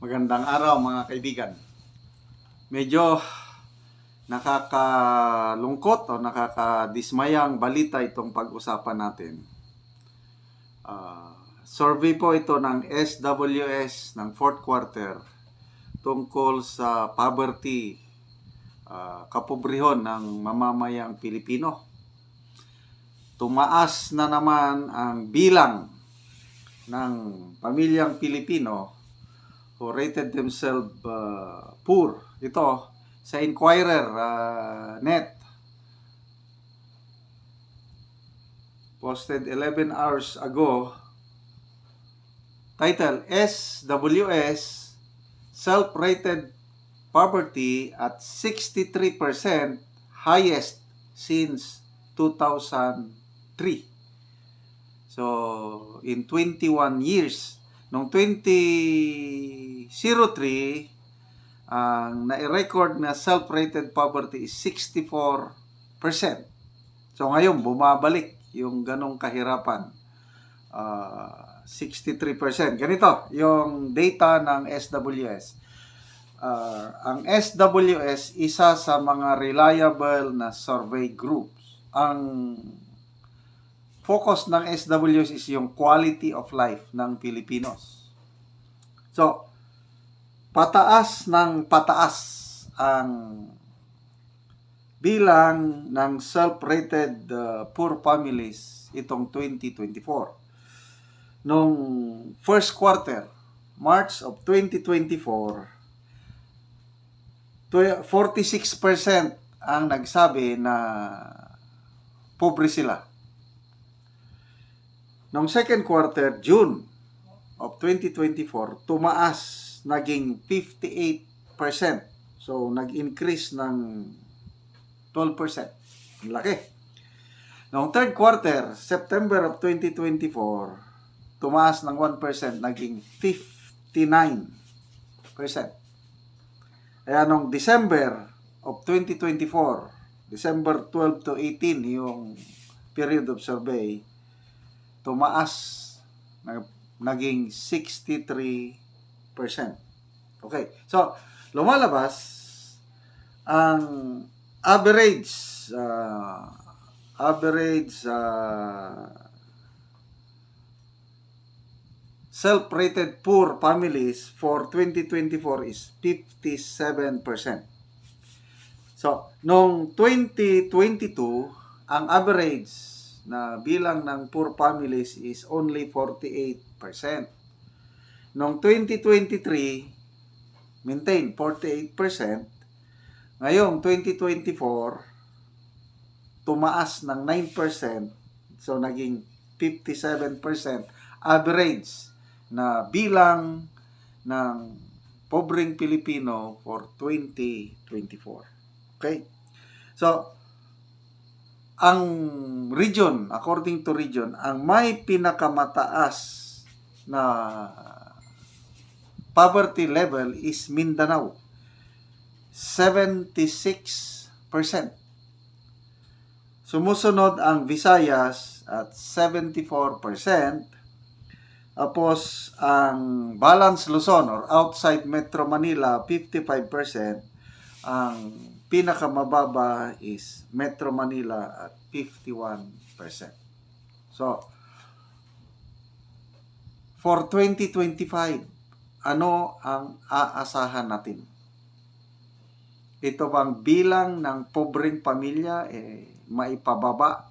Magandang araw mga kaibigan. Medyo nakakalungkot o nakakadismayang balita itong pag-usapan natin. Survey po ito ng SWS ng 4th quarter tungkol sa poverty, kapobrehon ng mamamayang Pilipino. Tumaas na naman ang bilang ng pamilyang Pilipino who rated themselves poor. Ito, sa Inquirer net, posted 11 hours ago, title, SWS Self-Rated Poverty at 63%, highest since 2003. So, in 21 years, noong 2003, ang nai-record na self-rated poverty is 64%. So, ngayon, bumabalik yung ganong kahirapan. 63%. Ganito, yung data ng SWS. Ang SWS, isa sa mga reliable na survey groups. Ang focus ng SWS is yung quality of life ng Pilipinos. So, pataas ng pataas ang bilang ng self-rated poor families itong 2024. Noong first quarter, March of 2024, 46% ang nagsabi na pobre sila. Noong second quarter, June of 2024, tumaas, naging 58%. So, nag-increase ng 12%. Ang laki. Noong third quarter, September of 2024, tumaas ng 1%, naging 59%. Kaya noong December of 2024, December 12 to 18, yung period of survey, tumaas, naging 63%. Okay. So, lumalabas ang average self-rated poor families for 2024 is 57%. So, noong 2022, ang average na bilang ng poor families is only 48%. Noong 2023, maintain 48%. Ngayong 2024, tumaas ng 9%. So, naging 57% average na bilang ng pobreng Pilipino for 2024. Okay? So, ang region, according to region, ang may pinakamataas na poverty level is Mindanao, 76%. Sumusunod ang Visayas at 74%. Tapos ang balance Luzon or outside Metro Manila, 55%. Ang pinakamababa is Metro Manila at 51%. So, for 2025, ano ang aasahan natin? Ito bang bilang ng pobreng pamilya maipababa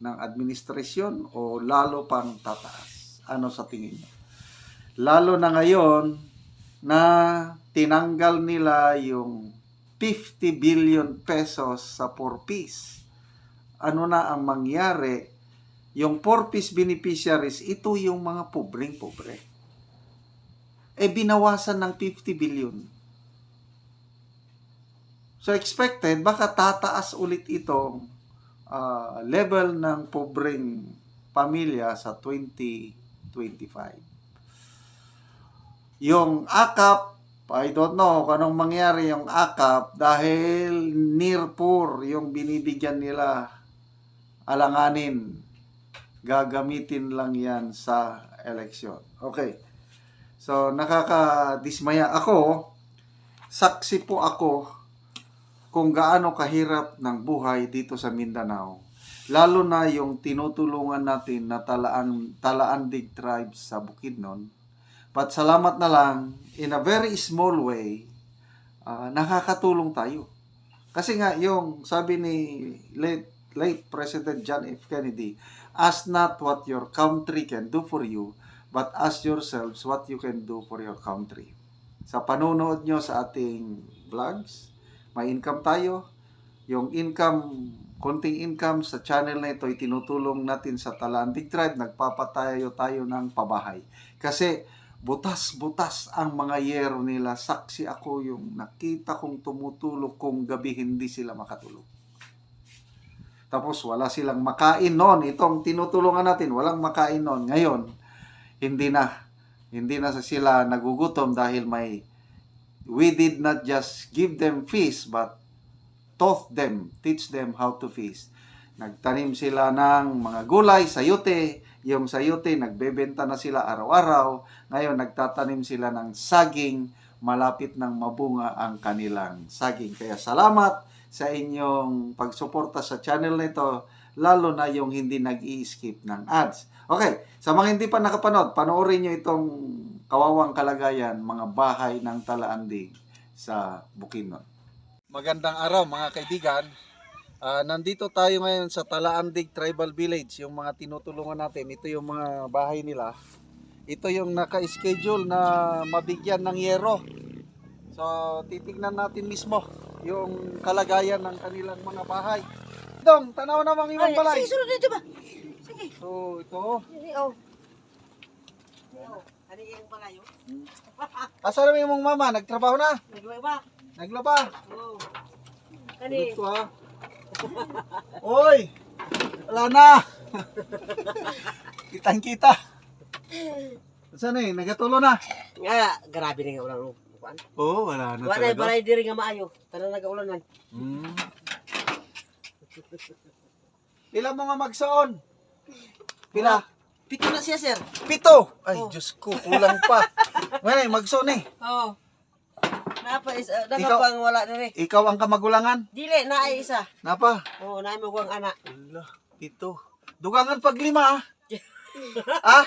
ng administrasyon o lalo pang tataas? Ano sa tingin niyo? Lalo na ngayon na tinanggal nila yung 50 billion pesos sa 4Ps. Ano na ang mangyari? Yung 4Ps beneficiaries, ito yung mga pobreng-pobre. Binawasan ng 50 billion. So, expected, baka tataas ulit itong level ng pobreng pamilya sa 2025. Yung AKAP, I don't know kung anong mangyari yung AKAP dahil near poor yung binibigyan nila, alanganin. Gagamitin lang yan sa eleksyon. Okay. So, nakakadismaya. Ako, saksi po ako kung gaano kahirap ng buhay dito sa Mindanao. Lalo na yung tinutulungan natin na Talaandig tribes sa Bukidnon. But salamat na lang, in a very small way, nakakatulong tayo. Kasi nga, yung sabi ni late President John F. Kennedy, ask not what your country can do for you, but ask yourselves what you can do for your country. Sa panonood nyo sa ating vlogs, may income tayo. Yung income, konting income sa channel na ito, tinutulong natin sa Talaandig Tribe. Nagpapatayo tayo ng pabahay. Kasi butas-butas ang mga yero nila. Saksi ako yung nakita kong tumutulog kung gabi hindi sila makatulog. Tapos wala silang makain noon. Itong tinutulungan natin, walang makain noon. Ngayon, hindi na sila nagugutom dahil we did not just give them fish, but teach them how to fish. Nagtanim sila ng mga gulay, sayote. Yung sayote, nagbebenta na sila araw-araw. Ngayon, nagtatanim sila ng saging. Malapit ng mabunga ang kanilang saging. Kaya salamat sa inyong pagsuporta sa channel nito, lalo na yung hindi nag-i-skip ng ads. Okay, sa mga hindi pa nakapanood, panoorin nyo itong kawawang kalagayan, mga bahay ng Talaandig sa Bukidnon. Magandang araw mga kaibigan. Nandito tayo ngayon sa Talaandig Tribal Village, yung mga tinutulungan natin. Ito yung mga bahay nila. Ito yung naka-schedule na mabigyan ng yero. So, titignan natin mismo yung kalagayan ng kanilang mga bahay. Dong, tanaw namang imong balay. Sige, sunod dito ba? Sige. So, ito. Oo. Ano yung balayo? Asa na imong mama? Nagtrabaho na? Nagway ba? Naglaba? Oo. Dito ha. Oy! Wala na! Kitang-kita. Saan eh? Nagatulo na? Nga, grabe na nga ulan. Oo, wala na Wala talaga. balay diri nga maayo. Tanang nag-ulanan. Pila mo nga magsoon? Pila? Pito na siya, sir. Pito! Ay, Diyos ko, kulang pa. Ngayon, magsoon eh. Oo. Napa isa, Ikaw- nakapang wala na rin. Ikaw ang kamagulangan? Dili, naay isa. Napa? Oo, naay mo kuwang anak. Ala, pito. Dugangan pag lima ah. Ah?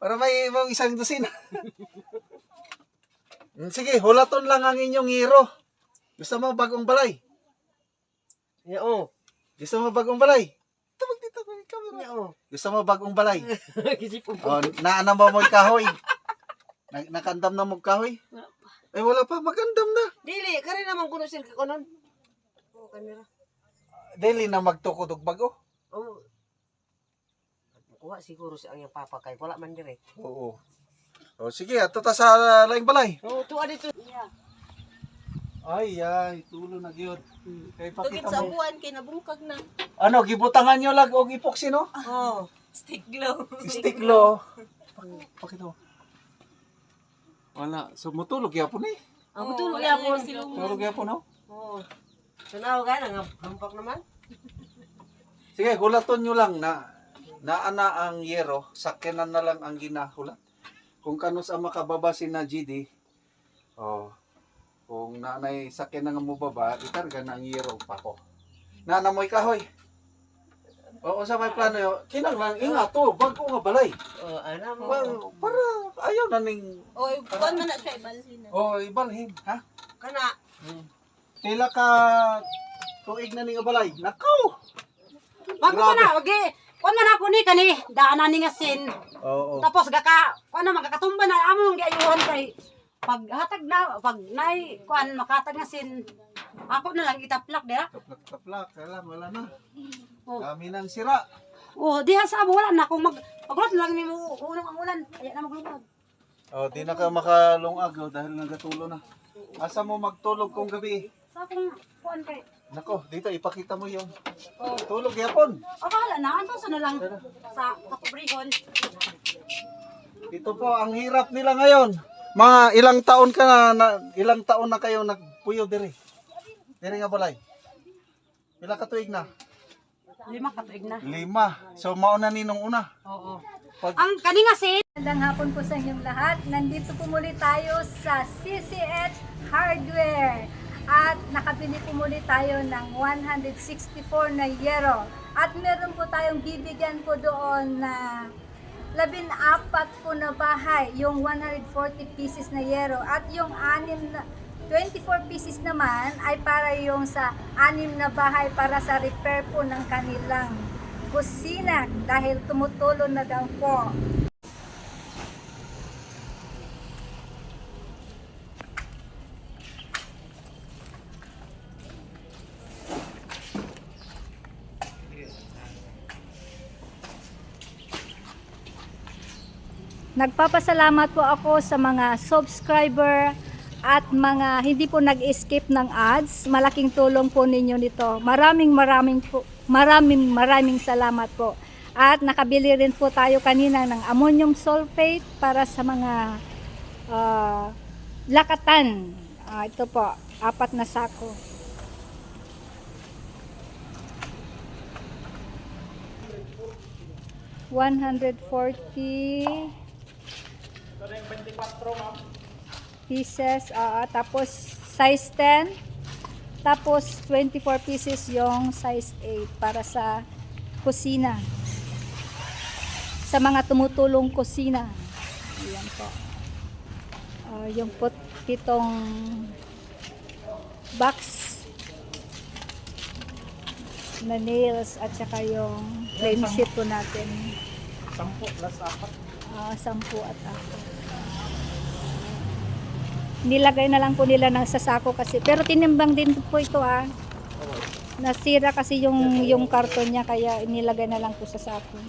Para may isang dosina. Sige, hulaton lang ang inyong hero. Gusto mo bagong balay? Oo. Gusto mo bagong balay? Tawag dito ko yung camera. Oo. Gusto mo bagong balay? Kasi po. Oh, naanam ba mo yung kahoy? Nakandam na mo yung kahoy? Eh wala pa, magandam na. Dili, kari naman kuno sila kakonon. Oo, kamera. Dili na magtukod og bago. Oo. Kuha siguro si ang yung papa kay wala man dire. Oo. O sige, ato ta sa laing balay. Oo, tuwa dito. Yeah. Ay, tulo na gyud. Kay Tugit pakita sa mo. buwan kay nabungkag na. Ano, gibutangan nyo lang og epoxy no? Oo. Stick glow. Stiklo. Pakita mo. Wala, so mutulog yapon eh. Ang butulog wala yapon. na silungan. Tulog yapon no? Oo. Tunaw ka na, hampak naman. Sige, hulaton nyo lang na naana ang yero, sakyanan na lang ang ginahulat. Kung kanos ang makababa si na GD, kung naanay sakyan na nga mo baba, itarga na ang yero pa ko. Naana mo'y kahoy. Oo, sa may plano yun, kinanglang inga to, bago nga balay. Oo, ano mo. Para ayaw na ning, O, kuwan man na siya ibalhin na. ibalhin, ha? Kana. Pila ka tuig na ning balay. Nakaw! Bago ko na, wagi. Kuan man ako ni kani, daanan ni nga sin. Oo. Tapos kuan na magkakatumba na among giayuhan kay paghatag na pag nay kuan makatag nga sin. Ako na lang itaplak diha. Taplak, kailan, wala na. Oh. Dami ng sira. Oh, diha sa amo wala na kung magulat lang mi mo unong ang ulan. Kaya na maglungag. Di na ka makalungag dahil nagatulo na. Asa mo magtulog kung gabi? Sa akong kuan kay. Nako, dito ipakita mo yung Oh, tulog yapon. akala na anto sa na lang sa kapobrihon. Ito po ang hirap nila ngayon. Mga ilang taon ka ilang taon na kayo nagpuyo diri. Diri nga balay. Pila ka tuig na? 5 ka tuig na. 5. So mauna ninong una. Oo. Pag Ang kani nga sin Magandang hapon po sa inyong lahat. Nandito po muli tayo sa CCH Hardware. At nakabili po muli tayo ng 164 na yero. At meron po tayong bibigyan po doon na 14 po na bahay, yung 140 pieces na yero. At yung 24 pieces naman ay para yung sa 6 na bahay para sa repair po ng kanilang kusina dahil tumutulo na daw po. Nagpapasalamat po ako sa mga subscriber at mga hindi po nag-skip ng ads. Malaking tulong po ninyo nito. Maraming salamat po. At nakabili rin po tayo kanina ng ammonium sulfate para sa mga lakatan. Ito po, 4 na sako. $140 pieces, tapos size 10, tapos 24 pieces yung size 8 para sa kusina, sa mga tumutulong kusina. Ayan po. Yung pitong box na nails at saka yung plain sheet po natin. 10 plus 4. 10 at 4. Nilagay na lang po nila ng sasako kasi. Pero tinimbang din po ito Nasira kasi yung karton niya kaya nilagay na lang po sa sako.